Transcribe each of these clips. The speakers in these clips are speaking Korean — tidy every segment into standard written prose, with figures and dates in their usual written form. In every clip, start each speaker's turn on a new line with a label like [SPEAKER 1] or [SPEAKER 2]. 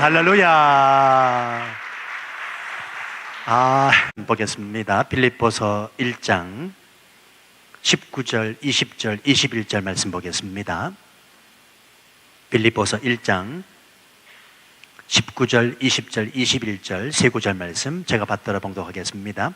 [SPEAKER 1] 할렐루야. 보겠습니다. 빌립보서 1장 19절, 20절, 21절 말씀 보겠습니다. 빌립보서 1장 19절, 20절, 21절 세 구절 말씀 제가 받들어 봉독하겠습니다.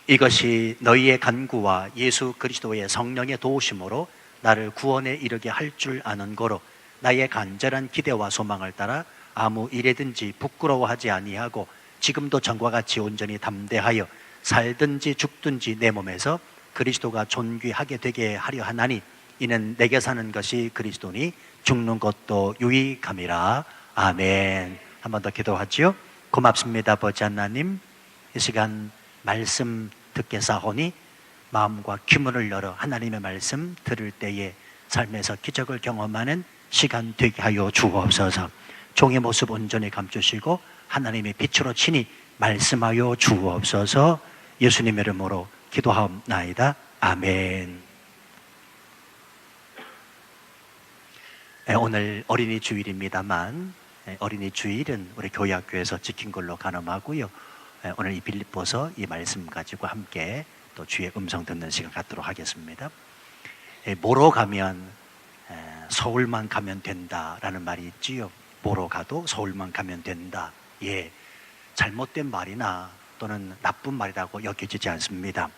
[SPEAKER 1] 이것이 너희의 간구와 예수 그리스도의 성령의 도우심으로 나를 구원에 이르게 할 줄 아는 거로 나의 간절한 기대와 소망을 따라 아무 일에든지 부끄러워하지 아니하고 지금도 전과 같이 온전히 담대하여 살든지 죽든지 내 몸에서 그리스도가 존귀하게 되게 하려 하나니 이는 내게 사는 것이 그리스도니 죽는 것도 유익함이라. 아멘. 한 번 더 기도하지요. 고맙습니다. 아버지 하나님, 이 시간 말씀 듣게 사오니 마음과 귀문을 열어 하나님의 말씀 들을 때에 삶에서 기적을 경험하는 시간 되게 하여 주옵소서. 종의 모습 온전히 감추시고 하나님의 빛으로 친히 말씀하여 주옵소서. 예수님의 이름으로 기도하옵나이다. 아멘. 오늘 어린이 주일입니다만 어린이 주일은 우리 교회학교에서 지킨 걸로 가늠하고요. 오늘 이 빌립보서 이 말씀 가지고 함께 또 주의 음성 듣는 시간 갖도록 하겠습니다. 뭐로 가면 서울만 가면 된다라는 말이 있지요. 뭐로 가도 서울만 가면 된다. 예, 잘못된 말이나 또는 나쁜 말이라고 여겨지지 않습니다.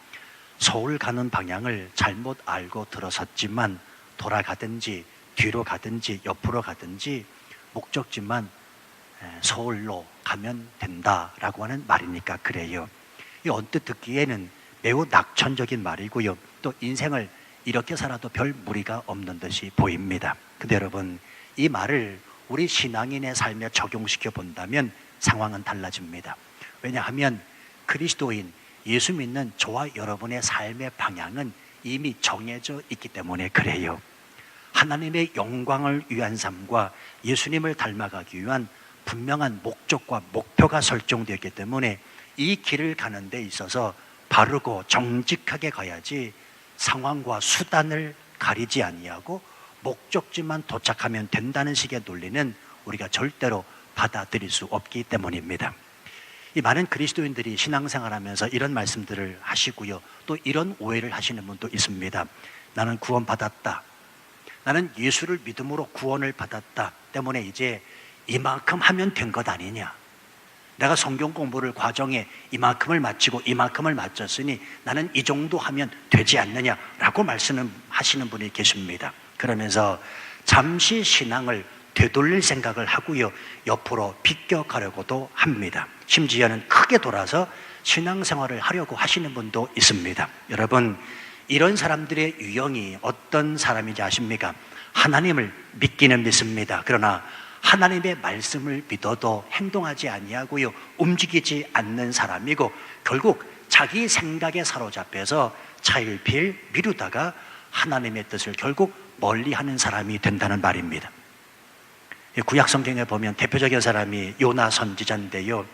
[SPEAKER 1] 서울 가는 방향을 잘못 알고 들어섰지만 돌아가든지 뒤로 가든지 옆으로 가든지 목적지만 서울로 가면 된다라고 하는 말이니까 그래요. 이 언뜻 듣기에는 매우 낙천적인 말이고요. 또 인생을 이렇게 살아도 별 무리가 없는 듯이 보입니다. 근데 여러분, 이 말을 우리 신앙인의 삶에 적용시켜 본다면 상황은 달라집니다. 왜냐하면 그리스도인 예수 믿는 저와 여러분의 삶의 방향은 이미 정해져 있기 때문에 그래요. 하나님의 영광을 위한 삶과 예수님을 닮아가기 위한 분명한 목적과 목표가 설정되었기 때문에 이 길을 가는 데 있어서 바르고 정직하게 가야지 상황과 수단을 가리지 아니하고 목적지만 도착하면 된다는 식의 논리는 우리가 절대로 받아들일 수 없기 때문입니다. 이 많은 그리스도인들이 신앙생활하면서 이런 말씀들을 하시고요, 또 이런 오해를 하시는 분도 있습니다. 나는 구원받았다, 나는 예수를 믿음으로 구원을 받았다 때문에 이제 이만큼 하면 된 것 아니냐, 내가 성경 공부를 과정에 이만큼을 마치고 이만큼을 마쳤으니 나는 이 정도 하면 되지 않느냐라고 말씀하시는 분이 계십니다. 그러면서 잠시 신앙을 되돌릴 생각을 하고요, 옆으로 비껴가려고도 합니다. 심지어는 크게 돌아서 신앙생활을 하려고 하시는 분도 있습니다. 여러분, 이런 사람들의 유형이 어떤 사람인지 아십니까? 하나님을 믿기는 믿습니다. 그러나 하나님의 말씀을 믿어도 행동하지 아니하고요, 움직이지 않는 사람이고, 결국 자기 생각에 사로잡혀서 차일피일 미루다가 하나님의 뜻을 결국 멀리하는 사람이 된다는 말입니다. 구약 성경에 보면 대표적인 사람이 요나 선지자인데요,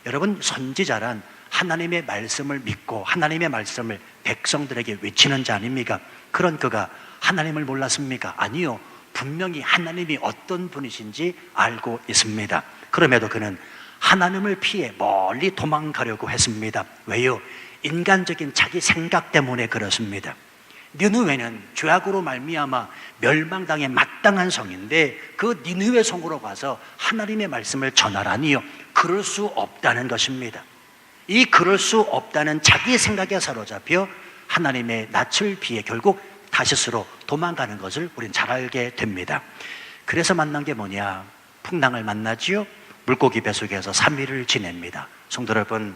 [SPEAKER 1] 여러분, 선지자란 하나님의 말씀을 믿고 하나님의 말씀을 백성들에게 외치는 자 아닙니까? 그런 그가 하나님을 몰랐습니까? 아니요, 분명히 하나님이 어떤 분이신지 알고 있습니다. 그럼에도 그는 하나님을 피해 멀리 도망가려고 했습니다. 왜요? 인간적인 자기 생각 때문에 그렇습니다. 니느웨는 죄악으로 말미암아 멸망당에 마땅한 성인데 그 니느웨 성으로 가서 하나님의 말씀을 전하라니요, 그럴 수 없다는 것입니다. 이 그럴 수 없다는 자기 생각에 사로잡혀 하나님의 낯을 피해 결국 다시스로 도망가는 것을 우린 잘 알게 됩니다. 그래서 만난 게 뭐냐? 풍랑을 만나지요, 물고기 뱃속에서 3일을 지냅니다. 성도 여러분,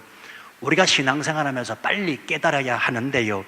[SPEAKER 1] 우리가 신앙생활하면서 빨리 깨달아야 하는데요,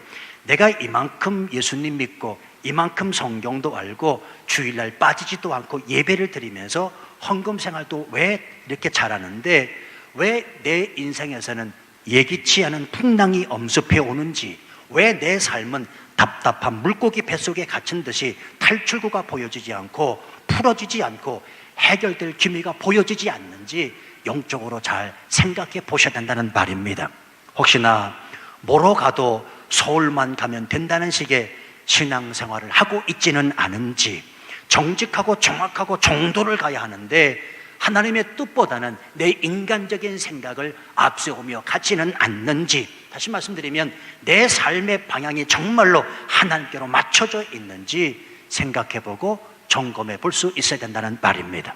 [SPEAKER 1] 내가 이만큼 예수님 믿고 이만큼 성경도 알고 주일날 빠지지도 않고 예배를 드리면서 헌금 생활도 왜 이렇게 잘하는데 왜 내 인생에서는 예기치 않은 풍랑이 엄습해 오는지, 왜 내 삶은 답답한 물고기 뱃속에 갇힌 듯이 탈출구가 보여지지 않고 풀어지지 않고 해결될 기미가 보여지지 않는지 영적으로 잘 생각해 보셔야 된다는 말입니다. 혹시나 뭐로 가도 서울만 가면 된다는 식의 신앙생활을 하고 있지는 않은지, 정직하고 정확하고 정도를 가야 하는데 하나님의 뜻보다는 내 인간적인 생각을 앞세우며 가지는 않는지, 다시 말씀드리면 내 삶의 방향이 정말로 하나님께로 맞춰져 있는지 생각해보고 점검해 볼 수 있어야 된다는 말입니다.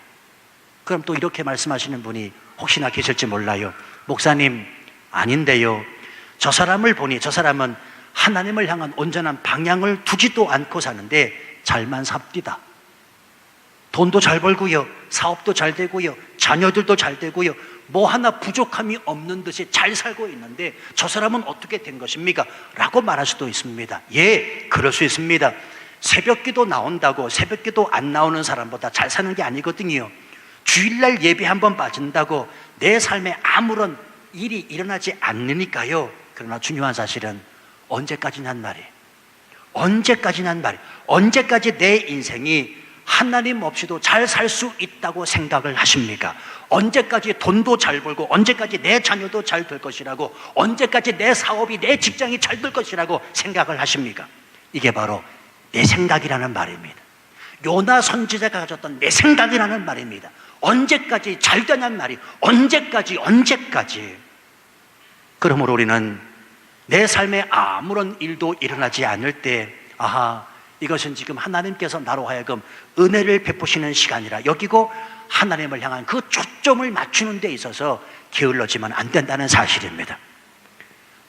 [SPEAKER 1] 그럼 또 이렇게 말씀하시는 분이 혹시나 계실지 몰라요. 목사님, 아닌데요, 저 사람을 보니 저 사람은 하나님을 향한 온전한 방향을 두지도 않고 사는데 잘만 삽디다. 돈도 잘 벌고요, 사업도 잘 되고요, 자녀들도 잘 되고요, 뭐 하나 부족함이 없는 듯이 잘 살고 있는데 저 사람은 어떻게 된 것입니까? 라고 말할 수도 있습니다. 예, 그럴 수 있습니다. 새벽기도 나온다고 새벽기도 안 나오는 사람보다 잘 사는 게 아니거든요. 주일날 예배 한번 빠진다고 내 삶에 아무런 일이 일어나지 않으니까요. 그러나 중요한 사실은 언제까지냔 말이에요. 언제까지냔 말이에요. 언제까지 내 인생이 하나님 없이도 잘 살 수 있다고 생각을 하십니까? 언제까지 돈도 잘 벌고 언제까지 내 자녀도 잘 될 것이라고, 언제까지 내 사업이 내 직장이 잘 될 것이라고 생각을 하십니까? 이게 바로 내 생각이라는 말입니다. 요나 선지자가 가졌던 내 생각이라는 말입니다. 언제까지 잘 되냐는 말이 언제까지. 그러므로 우리는 내 삶에 아무런 일도 일어나지 않을 때, 아하, 이것은 지금 하나님께서 나로 하여금 은혜를 베푸시는 시간이라 여기고 하나님을 향한 그 초점을 맞추는 데 있어서 게을러지면 안 된다는 사실입니다.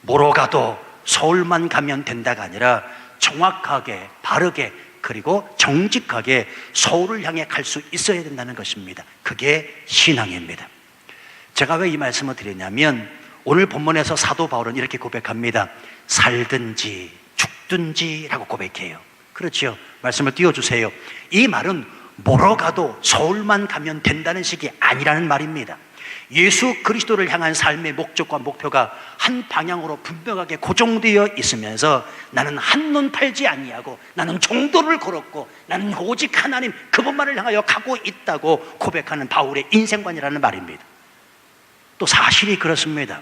[SPEAKER 1] 뭐로 가도 서울만 가면 된다가 아니라 정확하게, 바르게, 그리고 정직하게 서울을 향해 갈 수 있어야 된다는 것입니다. 그게 신앙입니다. 제가 왜 이 말씀을 드리냐면, 오늘 본문에서 사도 바울은 이렇게 고백합니다. 살든지 죽든지라고 고백해요. 그렇죠? 말씀을 띄워주세요. 이 말은 뭐로 가도 서울만 가면 된다는 식이 아니라는 말입니다. 예수 그리스도를 향한 삶의 목적과 목표가 한 방향으로 분명하게 고정되어 있으면서 나는 한눈 팔지 아니하고 나는 종도를 걸었고 나는 오직 하나님 그분만을 향하여 가고 있다고 고백하는 바울의 인생관이라는 말입니다. 또 사실이 그렇습니다.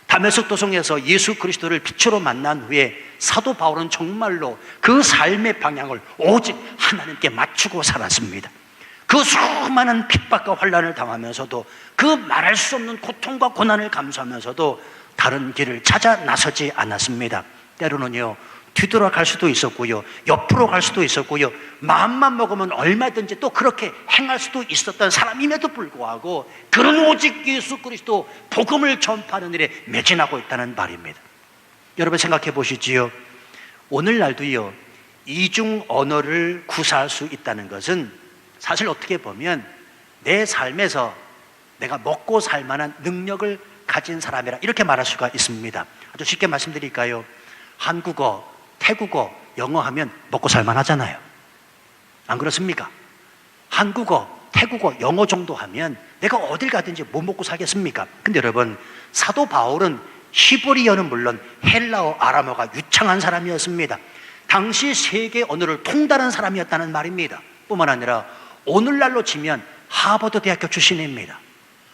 [SPEAKER 1] 다메섹 도성에서 예수 그리스도를 빛으로 만난 후에 사도 바울은 정말로 그 삶의 방향을 오직 하나님께 맞추고 살았습니다. 그 수많은 핍박과 환난을 당하면서도 그 말할 수 없는 고통과 고난을 감수하면서도 다른 길을 찾아 나서지 않았습니다. 때로는요, 뒤돌아갈 수도 있었고요, 옆으로 갈 수도 있었고요, 마음만 먹으면 얼마든지 또 그렇게 행할 수도 있었던 사람임에도 불구하고 그는 오직 예수 그리스도 복음을 전파하는 일에 매진하고 있다는 말입니다. 여러분 생각해 보시지요. 오늘날도요, 이중 언어를 구사할 수 있다는 것은 사실 어떻게 보면 내 삶에서 내가 먹고 살 만한 능력을 가진 사람이라 이렇게 말할 수가 있습니다. 아주 쉽게 말씀드릴까요? 한국어, 태국어, 영어 하면 먹고 살만 하잖아요. 안 그렇습니까? 한국어, 태국어, 영어 정도 하면 내가 어딜 가든지 못 먹고 살겠습니까? 근데 여러분, 사도 바울은 히브리어는 물론 헬라어, 아람어가 유창한 사람이었습니다. 당시 세계 언어를 통달한 사람이었다는 말입니다. 뿐만 아니라 오늘날로 치면 하버드 대학교 출신입니다.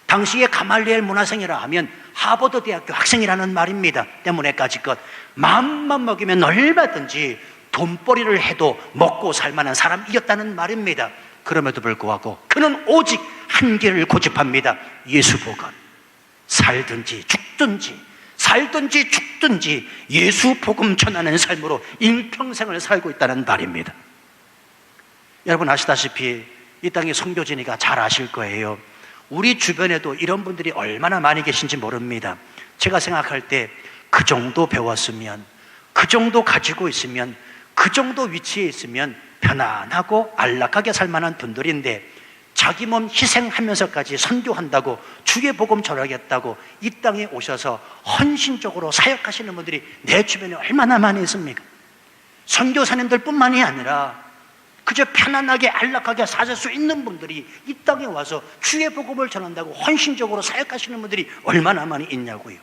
[SPEAKER 1] 당시에 가말리엘 문화생이라 하면 하버드 대학교 학생이라는 말입니다. 때문에까지껏 마음만 먹이면 얼마든지 돈벌이를 해도 먹고 살 만한 사람이었다는 말입니다. 그럼에도 불구하고 그는 오직 한 길을 고집합니다. 예수 복음. 살든지 죽든지 예수 복음 전하는 삶으로 일평생을 살고 있다는 말입니다. 여러분 아시다시피 이 땅의 선교지니까 잘 아실 거예요. 우리 주변에도 이런 분들이 얼마나 많이 계신지 모릅니다. 제가 생각할 때 그 정도 배웠으면, 그 정도 가지고 있으면, 그 정도 위치에 있으면 편안하고 안락하게 살 만한 분들인데 자기 몸 희생하면서까지 선교한다고, 주의 복음 전하겠다고 이 땅에 오셔서 헌신적으로 사역하시는 분들이 내 주변에 얼마나 많이 있습니까? 선교사님들 뿐만이 아니라 그저 편안하게 안락하게 사실 수 있는 분들이 이 땅에 와서 주의 복음을 전한다고 헌신적으로 사역하시는 분들이 얼마나 많이 있냐고요.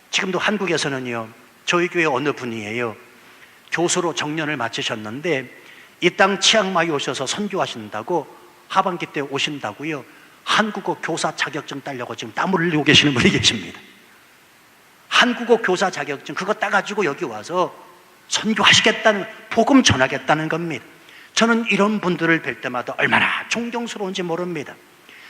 [SPEAKER 1] 지금도 한국에서는요, 저희 교회 어느 분이에요, 교수로 정년을 마치셨는데 이 땅 치앙마이 오셔서 선교하신다고 하반기 때 오신다고요, 한국어 교사 자격증 따려고 지금 땀을 흘리고 계시는 분이 계십니다. 한국어 교사 자격증 그거 따가지고 여기 와서 선교하시겠다는, 복음 전하겠다는 겁니다. 저는 이런 분들을 뵐 때마다 얼마나 존경스러운지 모릅니다.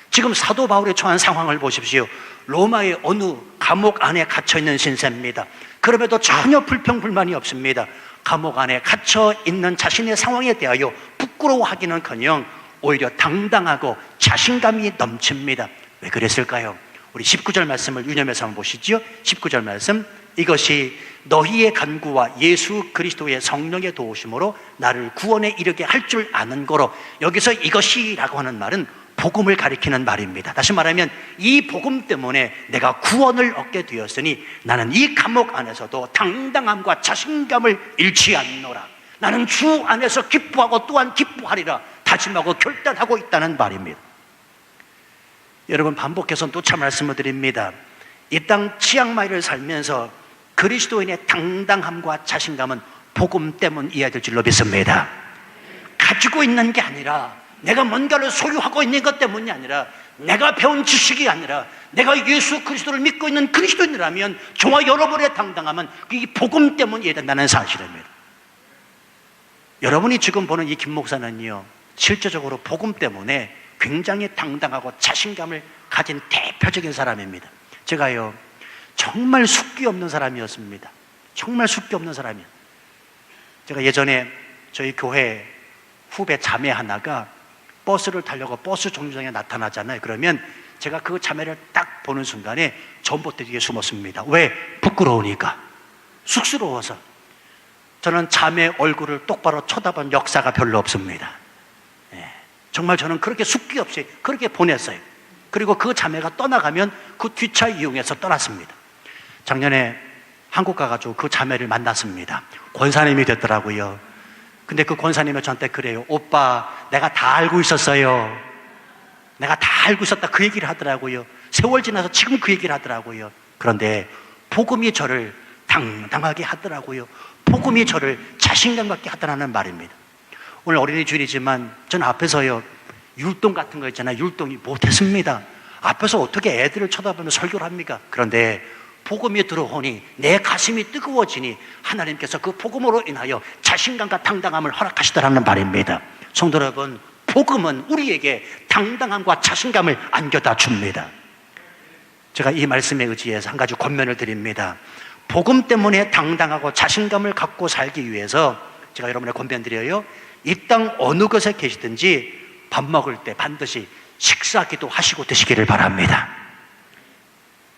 [SPEAKER 1] 지금 사도 바울이 처한 상황을 보십시오. 로마의 어느 감옥 안에 갇혀있는 신세입니다. 그럼에도 전혀 불평불만이 없습니다. 감옥 안에 갇혀있는 자신의 상황에 대하여 부끄러워하기는커녕 오히려 당당하고 자신감이 넘칩니다. 왜 그랬을까요? 우리 19절 말씀을 유념해서 한번 보시죠. 19절 말씀, 이것이 너희의 간구와 예수 그리스도의 성령의 도우심으로 나를 구원에 이르게 할 줄 아는 거로, 여기서 이것이라고 하는 말은 복음을 가리키는 말입니다. 다시 말하면 이 복음 때문에 내가 구원을 얻게 되었으니 나는 이 감옥 안에서도 당당함과 자신감을 잃지 않노라. 나는 주 안에서 기뻐하고 또한 기뻐하리라 다짐하고 결단하고 있다는 말입니다. 여러분 반복해서 또 참 말씀을 드립니다. 이 땅 치앙마이를 살면서 그리스도인의 당당함과 자신감은 복음 때문이어야 될 줄로 믿습니다. 가지고 있는 게 아니라, 내가 뭔가를 소유하고 있는 것 때문이 아니라, 내가 배운 지식이 아니라, 내가 예수 그리스도를 믿고 있는 그리스도인이라면 저와 여러분의 당당함은 이 복음 때문이어야 된다는 사실입니다. 여러분이 지금 보는 이 김 목사는요, 실제적으로 복음 때문에 굉장히 당당하고 자신감을 가진 대표적인 사람입니다. 제가요, 정말 숫기 없는 사람이었습니다. 정말 숫기 없는 사람이에요. 제가 예전에 저희 교회 후배 자매 하나가 버스를 타려고 버스 정류장에 나타나잖아요. 그러면 제가 그 자매를 딱 보는 순간에 전봇대 뒤에 숨었습니다. 왜? 부끄러우니까, 쑥스러워서. 저는 자매 얼굴을 똑바로 쳐다본 역사가 별로 없습니다. 정말 저는 그렇게 숫기 없이 그렇게 보냈어요. 그리고 그 자매가 떠나가면 그 뒷차 이용해서 떠났습니다. 작년에 한국 가가지고 그 자매를 만났습니다. 권사님이 됐더라고요. 근데 그 권사님이 저한테 그래요. 오빠, 내가 다 알고 있었어요. 내가 다 알고 있었다 그 얘기를 하더라고요. 세월 지나서 지금 그 얘기를 하더라고요. 그런데 복음이 저를 당당하게 하더라고요. 복음이 저를 자신감 갖게 하더라는 말입니다. 오늘 어린이 주일이지만 전 앞에서요, 율동 같은 거 있잖아요. 율동이 못했습니다. 앞에서 어떻게 애들을 쳐다보며 설교를 합니까? 그런데 복음이 들어오니 내 가슴이 뜨거워지니 하나님께서 그 복음으로 인하여 자신감과 당당함을 허락하시더라는 말입니다. 성도 여러분, 복음은 우리에게 당당함과 자신감을 안겨다 줍니다. 제가 이 말씀에 의지해서 한 가지 권면을 드립니다. 복음 때문에 당당하고 자신감을 갖고 살기 위해서 제가 여러분의 권면 드려요. 이 땅 어느 곳에 계시든지 밥 먹을 때 반드시 식사기도 하시고 드시기를 바랍니다.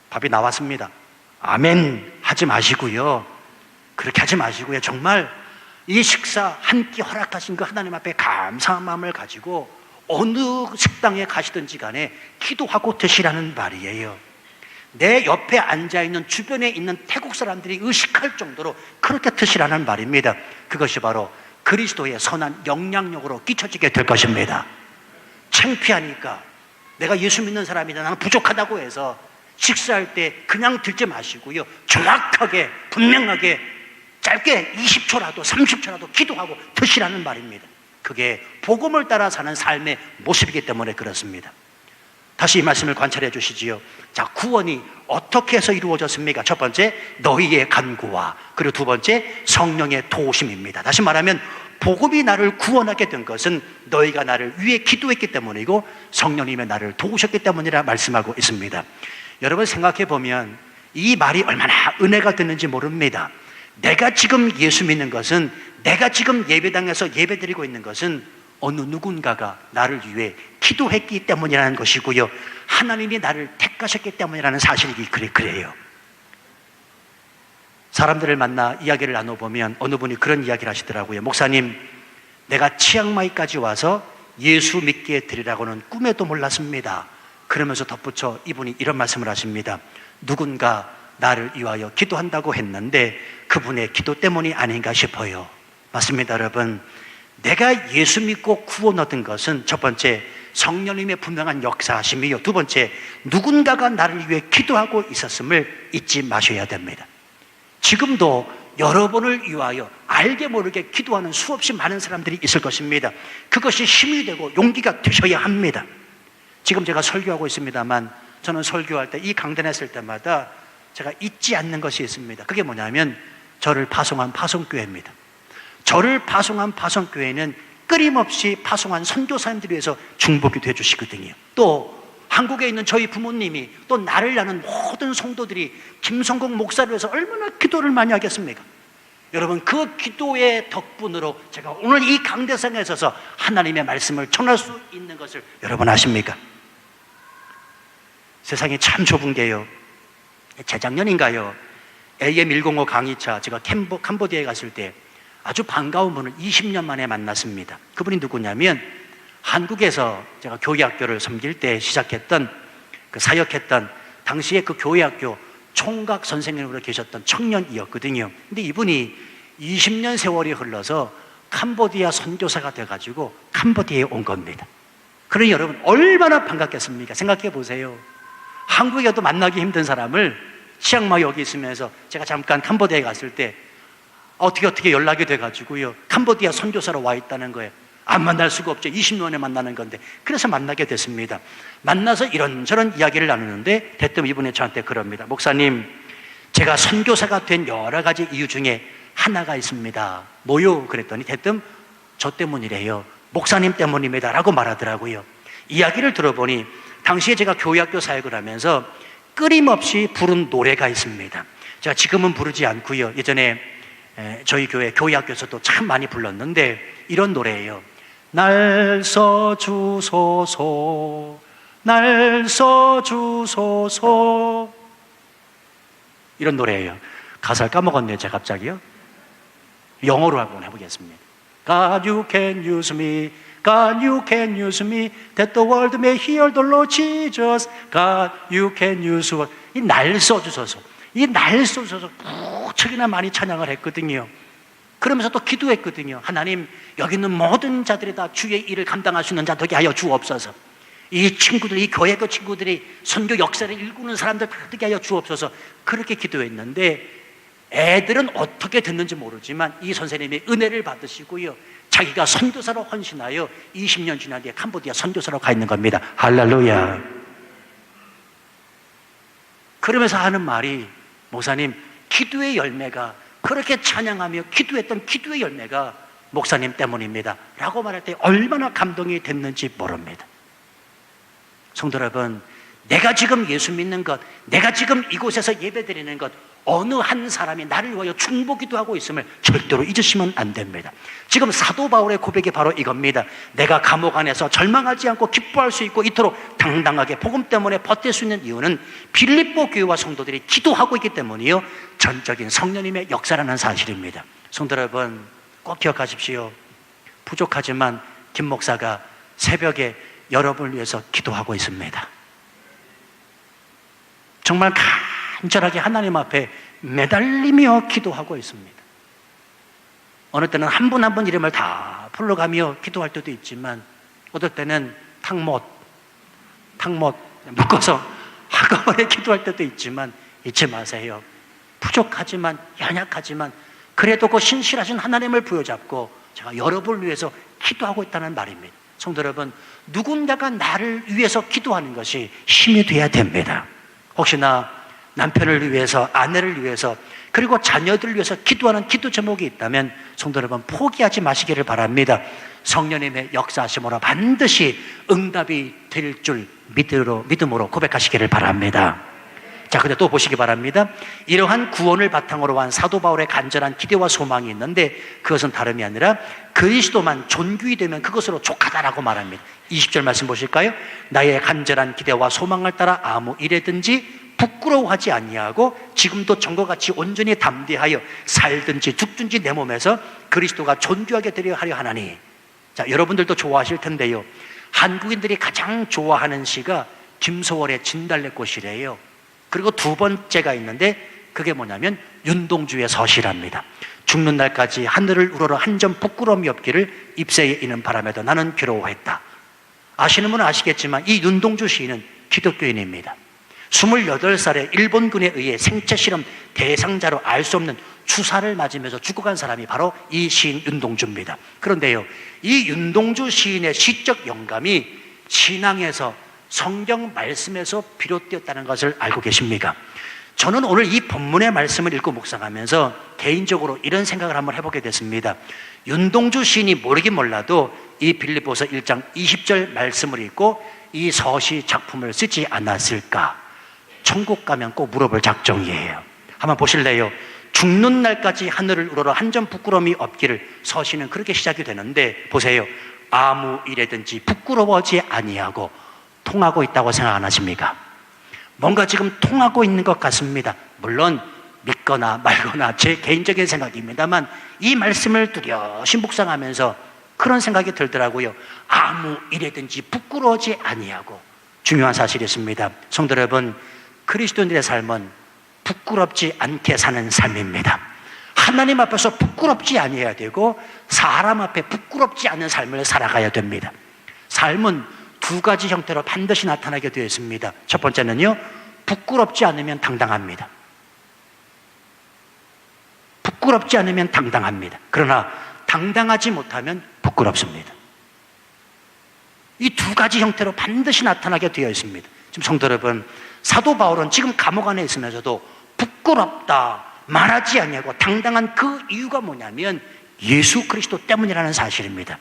[SPEAKER 1] 밥이 나왔습니다. 아멘 하지 마시고요. 그렇게 하지 마시고요. 정말 이 식사 한 끼 허락하신 그 하나님 앞에 감사한 마음을 가지고 어느 식당에 가시든지 간에 기도하고 드시라는 말이에요. 내 옆에 앉아있는 주변에 있는 태국 사람들이 의식할 정도로 그렇게 드시라는 말입니다. 그것이 바로 그리스도의 선한 영향력으로 끼쳐지게 될 것입니다. 창피하니까 내가 예수 믿는 사람이다, 나는 부족하다고 해서 식사할 때 그냥 들지 마시고요. 정확하게 분명하게 짧게 20초라도 30초라도 기도하고 드시라는 말입니다. 그게 복음을 따라 사는 삶의 모습이기 때문에 그렇습니다. 다시 이 말씀을 관찰해 주시지요. 자, 구원이 어떻게 해서 이루어졌습니까? 첫 번째, 너희의 간구와, 그리고 두 번째, 성령의 도우심입니다. 다시 말하면 복음이 나를 구원하게 된 것은 너희가 나를 위해 기도했기 때문이고 성령님의 나를 도우셨기 때문이라 말씀하고 있습니다. 여러분 생각해 보면 이 말이 얼마나 은혜가 되는지 모릅니다. 내가 지금 예수 믿는 것은, 내가 지금 예배당에서 예배드리고 있는 것은 어느 누군가가 나를 위해 기도했기 때문이라는 것이고요, 하나님이 나를 택하셨기 때문이라는 사실이 그래요. 사람들을 만나 이야기를 나눠보면 어느 분이 그런 이야기를 하시더라고요. 목사님, 내가 치앙마이까지 와서 예수 믿게 되리라고는 꿈에도 몰랐습니다. 그러면서 덧붙여 이분이 이런 말씀을 하십니다. 누군가 나를 위하여 기도한다고 했는데 그분의 기도 때문이 아닌가 싶어요. 맞습니다, 여러분. 내가 예수 믿고 구원 얻은 것은 첫 번째, 성령님의 분명한 역사하심이요, 두 번째, 누군가가 나를 위해 기도하고 있었음을 잊지 마셔야 됩니다. 지금도 여러분을 위하여 알게 모르게 기도하는 수없이 많은 사람들이 있을 것입니다. 그것이 힘이 되고 용기가 되셔야 합니다. 지금 제가 설교하고 있습니다만 저는 설교할 때, 이 강단에 쓸 때마다 제가 잊지 않는 것이 있습니다. 그게 뭐냐면 저를 파송한 파송교회입니다. 저를 파송한 파송교회는 끊임없이 파송한 선교사님들을 위해서 중보기도 해주시거든요. 또 한국에 있는 저희 부모님이, 또 나를 아는 모든 성도들이 김성국 목사를 위해서 얼마나 기도를 많이 하겠습니까? 여러분, 그 기도의 덕분으로 제가 오늘 이 강대상에 서서 하나님의 말씀을 전할 수 있는 것을 여러분 아십니까? 세상이 참 좁은 게요, 재작년인가요, AM105 강의차, 제가 캄보디아에 갔을 때 아주 반가운 분을 20년 만에 만났습니다. 그분이 누구냐면 한국에서 제가 교회학교를 섬길 때 시작했던, 사역했던 당시에 그 교회학교 총각 선생님으로 계셨던 청년이었거든요. 근데 이분이 20년 세월이 흘러서 캄보디아 선교사가 돼가지고 캄보디아에 온 겁니다. 그러니 여러분 얼마나 반갑겠습니까? 생각해 보세요. 한국에도 만나기 힘든 사람을 치앙마이 여기 있으면서 제가 잠깐 캄보디아에 갔을 때 어떻게 연락이 돼가지고요, 캄보디아 선교사로 와 있다는 거예요. 안 만날 수가 없죠. 20년에 만나는 건데. 그래서 만나게 됐습니다. 만나서 이런저런 이야기를 나누는데 대뜸 이분이 저한테 그럽니다. 목사님, 제가 선교사가 된 여러 가지 이유 중에 하나가 있습니다. 뭐요? 그랬더니 대뜸 저 때문이래요. 목사님 때문입니다 라고 말하더라고요. 이야기를 들어보니 당시에 제가 교회학교 사역을 하면서 끊임없이 부른 노래가 있습니다. 제가 지금은 부르지 않고요, 예전에 저희 교회학교에서도 참 많이 불렀는데 이런 노래예요. 날 써주소서, 날 써주소서, 이런 노래예요. 가사를 까먹었네요, 제가 갑자기요. 영어로 한번 해보겠습니다. God, you can use me. God, you can use me. That the world may hear the Lord Jesus. God, you can use me. 이 날 써주소서, 이 날 써주소서 무척이나 많이 찬양을 했거든요. 그러면서 또 기도했거든요. 하나님, 여기 있는 모든 자들이 다 주의 일을 감당할 수 있는 자 되게 하여 주옵소서. 이 친구들, 이 교회 그 친구들이 선교 역사를 일구는 사람들 다 되게 하여 주옵소서. 그렇게 기도했는데 애들은 어떻게 됐는지 모르지만 이 선생님이 은혜를 받으시고요, 자기가 선교사로 헌신하여 20년 지난 뒤에 캄보디아 선교사로 가 있는 겁니다. 할렐루야. 그러면서 하는 말이, 목사님, 기도의 열매가, 그렇게 찬양하며 기도했던 기도의 열매가 목사님 때문입니다 라고 말할 때 얼마나 감동이 됐는지 모릅니다. 성도 여러분, 내가 지금 예수 믿는 것, 내가 지금 이곳에서 예배드리는 것, 어느 한 사람이 나를 위하여 중보기도 하고 있음을 절대로 잊으시면 안 됩니다. 지금 사도 바울의 고백이 바로 이겁니다. 내가 감옥 안에서 절망하지 않고 기뻐할 수 있고 이토록 당당하게 복음 때문에 버틸 수 있는 이유는 빌립보 교회와 성도들이 기도하고 있기 때문이요, 전적인 성령님의 역사라는 사실입니다. 성도 여러분, 꼭 기억하십시오. 부족하지만 김 목사가 새벽에 여러분을 위해서 기도하고 있습니다. 정말 간절하게 하나님 앞에 매달리며 기도하고 있습니다. 어느 때는 한 분 한 분 이름을 다 불러가며 기도할 때도 있지만, 어떨 때는 탕못 묶어서 한꺼번에 기도할 때도 있지만, 잊지 마세요. 부족하지만, 연약하지만 그래도 그 신실하신 하나님을 부여잡고 제가 여러분을 위해서 기도하고 있다는 말입니다. 성도 여러분, 누군가가 나를 위해서 기도하는 것이 힘이 돼야 됩니다. 혹시나 남편을 위해서, 아내를 위해서, 그리고 자녀들을 위해서 기도하는 기도 제목이 있다면 성도 여러분, 포기하지 마시기를 바랍니다. 성령님의 역사하심으로 반드시 응답이 될 줄 믿음으로 고백하시기를 바랍니다. 자, 근데 또 보시기 바랍니다. 이러한 구원을 바탕으로 한 사도 바울의 간절한 기대와 소망이 있는데, 그것은 다름이 아니라 그리스도만 존귀히 되면 그것으로 족하다라고 말합니다. 20절 말씀 보실까요? 나의 간절한 기대와 소망을 따라 아무 일에든지 부끄러워하지 아니하고 지금도 전과 같이 온전히 담대하여 살든지 죽든지 내 몸에서 그리스도가 존귀하게 되려 하려 하나니. 자, 여러분들도 좋아하실 텐데요, 한국인들이 가장 좋아하는 시가 김소월의 진달래꽃이래요. 그리고 두 번째가 있는데 그게 뭐냐면 윤동주의 서시랍니다. 죽는 날까지 하늘을 우러러 한 점 부끄러움이 없기를 잎새에 이는 바람에도 나는 괴로워했다. 아시는 분은 아시겠지만 이 윤동주 시인은 기독교인입니다. 28살에 일본군에 의해 생체 실험 대상자로 알 수 없는 주사를 맞으면서 죽어간 사람이 바로 이 시인 윤동주입니다. 그런데요, 이 윤동주 시인의 시적 영감이 신앙에서, 성경 말씀에서 비롯되었다는 것을 알고 계십니까? 저는 오늘 이 본문의 말씀을 읽고 묵상하면서 개인적으로 이런 생각을 한번 해보게 됐습니다. 윤동주 시인이 모르긴 몰라도 이 빌립보서 1장 20절 말씀을 읽고 이 서시 작품을 쓰지 않았을까? 천국 가면 꼭 물어볼 작정이에요. 한번 보실래요? 죽는 날까지 하늘을 우러러 한 점 부끄러움이 없기를. 서시는 그렇게 시작이 되는데 보세요. 아무 일에든지 부끄러워하지 아니하고 통하고 있다고 생각 안 하십니까? 뭔가 지금 통하고 있는 것 같습니다. 물론 믿거나 말거나 제 개인적인 생각입니다만 이 말씀을 뚜렷이 묵상하면서 그런 생각이 들더라고요. 아무 일에든지 부끄러워하지 아니하고. 중요한 사실이었습니다. 성도 여러분, 그리스도인들의 삶은 부끄럽지 않게 사는 삶입니다. 하나님 앞에서 부끄럽지 아니해야 되고 사람 앞에 부끄럽지 않은 삶을 살아가야 됩니다. 삶은 두 가지 형태로 반드시 나타나게 되어 있습니다. 첫 번째는요, 부끄럽지 않으면 당당합니다. 부끄럽지 않으면 당당합니다. 그러나 당당하지 못하면 부끄럽습니다. 이 두 가지 형태로 반드시 나타나게 되어 있습니다. 지금 성도 여러분, 사도 바울은 지금 감옥 안에 있으면서도 부끄럽다 말하지 않냐고 당당한 그 이유가 뭐냐면 예수 그리스도 때문이라는 사실입니다.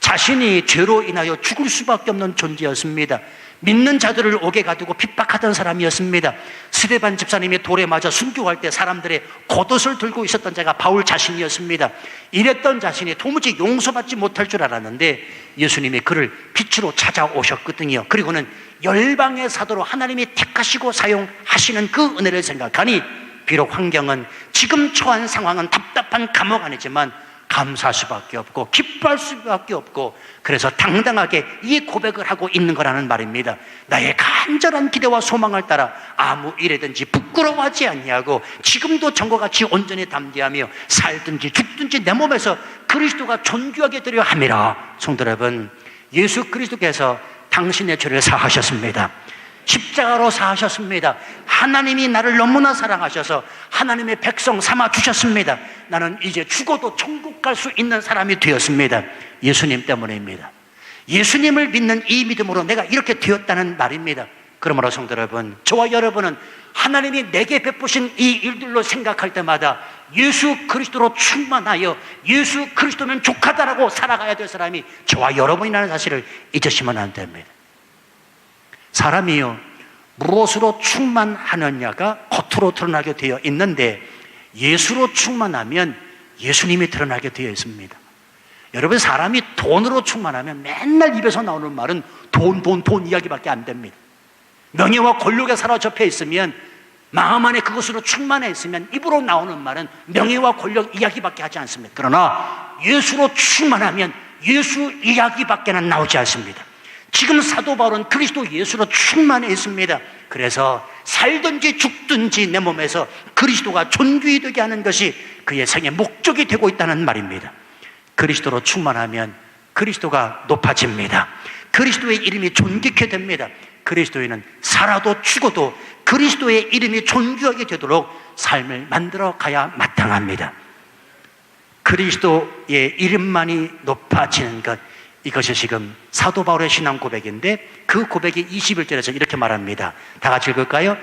[SPEAKER 1] 자신이 죄로 인하여 죽을 수밖에 없는 존재였습니다. 믿는 자들을 옥에 가두고 핍박하던 사람이었습니다. 스데반 집사님이 돌에 맞아 순교할 때 사람들의 겉옷을 들고 있었던 자가 바울 자신이었습니다. 이랬던 자신이 도무지 용서받지 못할 줄 알았는데 예수님이 그를 빛으로 찾아오셨거든요. 그리고는 열방의 사도로 하나님이 택하시고 사용하시는 그 은혜를 생각하니 비록 환경은, 지금 처한 상황은 답답한 감옥 안이지만 감사할 수밖에 없고 기뻐할 수밖에 없고, 그래서 당당하게 이 고백을 하고 있는 거라는 말입니다. 나의 간절한 기대와 소망을 따라 아무 일에든지 부끄러워하지 아니하고 지금도 전과 같이 온전히 담대하며 살든지 죽든지 내 몸에서 그리스도가 존귀하게 되려 함이라. 성도 여러분, 예수 그리스도께서 당신의 죄를 사하셨습니다. 십자가로 사하셨습니다. 하나님이 나를 너무나 사랑하셔서 하나님의 백성 삼아 주셨습니다. 나는 이제 죽어도 천국 갈 수 있는 사람이 되었습니다. 예수님 때문입니다. 예수님을 믿는 이 믿음으로 내가 이렇게 되었다는 말입니다. 그러므로 성도 여러분, 저와 여러분은 하나님이 내게 베푸신 이 일들로 생각할 때마다 예수 그리스도로 충만하여 예수 그리스도면 족하다라고 살아가야 될 사람이 저와 여러분이라는 사실을 잊으시면 안 됩니다. 사람이요, 무엇으로 충만하느냐가 겉으로 드러나게 되어 있는데 예수로 충만하면 예수님이 드러나게 되어 있습니다. 여러분, 사람이 돈으로 충만하면 맨날 입에서 나오는 말은 돈 이야기밖에 안 됩니다. 명예와 권력에 사로잡혀 있으면, 마음 안에 그것으로 충만해 있으면 입으로 나오는 말은 명예와 권력 이야기밖에 하지 않습니다. 그러나 예수로 충만하면 예수 이야기밖에는 나오지 않습니다. 지금 사도 바울은 그리스도 예수로 충만해 있습니다. 그래서 살든지 죽든지 내 몸에서 그리스도가 존귀 되게 하는 것이 그의 생의 목적이 되고 있다는 말입니다. 그리스도로 충만하면 그리스도가 높아집니다. 그리스도의 이름이 존귀케 됩니다. 그리스도인은 살아도 죽어도 그리스도의 이름이 존귀하게 되도록 삶을 만들어 가야 마땅합니다. 그리스도의 이름만이 높아지는 것, 이것이 지금 사도 바울의 신앙 고백인데 그 고백이 21절에서 이렇게 말합니다. 다 같이 읽을까요?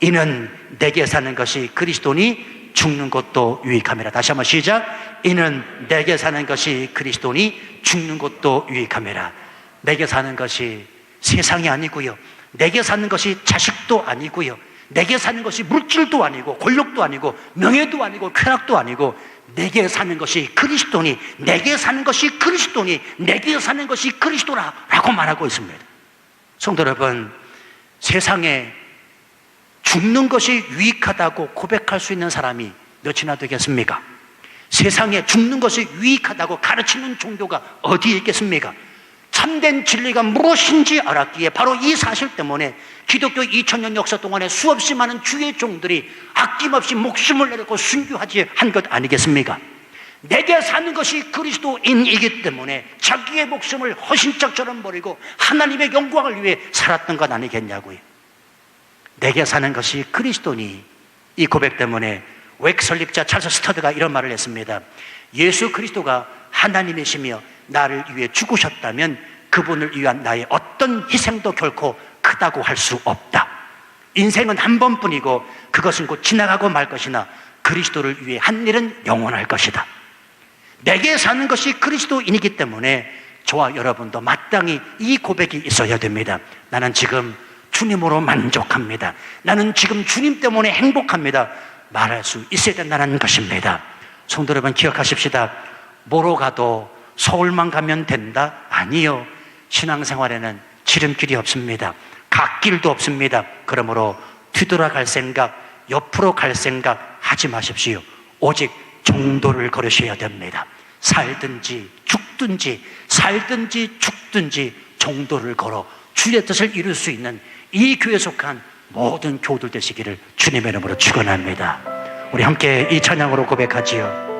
[SPEAKER 1] 이는 내게 사는 것이 그리스도니 죽는 것도 유익함이라. 다시 한번 시작. 이는 내게 사는 것이 그리스도니 죽는 것도 유익함이라. 내게 사는 것이 세상이 아니고요, 내게 사는 것이 자식도 아니고요, 내게 사는 것이 물질도 아니고 권력도 아니고 명예도 아니고 쾌락도 아니고 내게 사는 것이 그리스도니, 내게 사는 것이 그리스도니, 내게 사는 것이 그리스도라고 말하고 있습니다. 성도 여러분, 세상에 죽는 것이 유익하다고 고백할 수 있는 사람이 몇이나 되겠습니까? 세상에 죽는 것이 유익하다고 가르치는 종교가 어디에 있겠습니까? 참된 진리가 무엇인지 알았기에 바로 이 사실 때문에 기독교 2000년 역사 동안에 수없이 많은 주의 종들이 아낌없이 목숨을 내놓고 순교하지 한 것 아니겠습니까? 내게 사는 것이 그리스도인이기 때문에 자기의 목숨을 허신짝처럼 버리고 하나님의 영광을 위해 살았던 것 아니겠냐고요. 내게 사는 것이 그리스도니, 이 고백 때문에 웩 설립자 찰스 스터드가 이런 말을 했습니다. 예수 그리스도가 하나님이시며 나를 위해 죽으셨다면 그분을 위한 나의 어떤 희생도 결코 크다고 할 수 없다. 인생은 한 번뿐이고 그것은 곧 지나가고 말 것이나 그리스도를 위해 한 일은 영원할 것이다. 내게 사는 것이 그리스도인이기 때문에 저와 여러분도 마땅히 이 고백이 있어야 됩니다. 나는 지금 주님으로 만족합니다. 나는 지금 주님 때문에 행복합니다. 말할 수 있어야 된다는 것입니다. 성도 여러분, 기억하십시다. 뭐로 가도 서울만 가면 된다? 아니요. 신앙생활에는 지름길이 없습니다. 갓길도 없습니다. 그러므로 뒤돌아갈 생각, 옆으로 갈 생각 하지 마십시오. 오직 정도를 걸으셔야 됩니다. 살든지 죽든지 살든지 죽든지 정도를 걸어 주의 뜻을 이룰 수 있는 이 교회에 속한 모든 교우들 되시기를 주님의 이름으로 축원합니다. 우리 함께 이 찬양으로 고백하지요.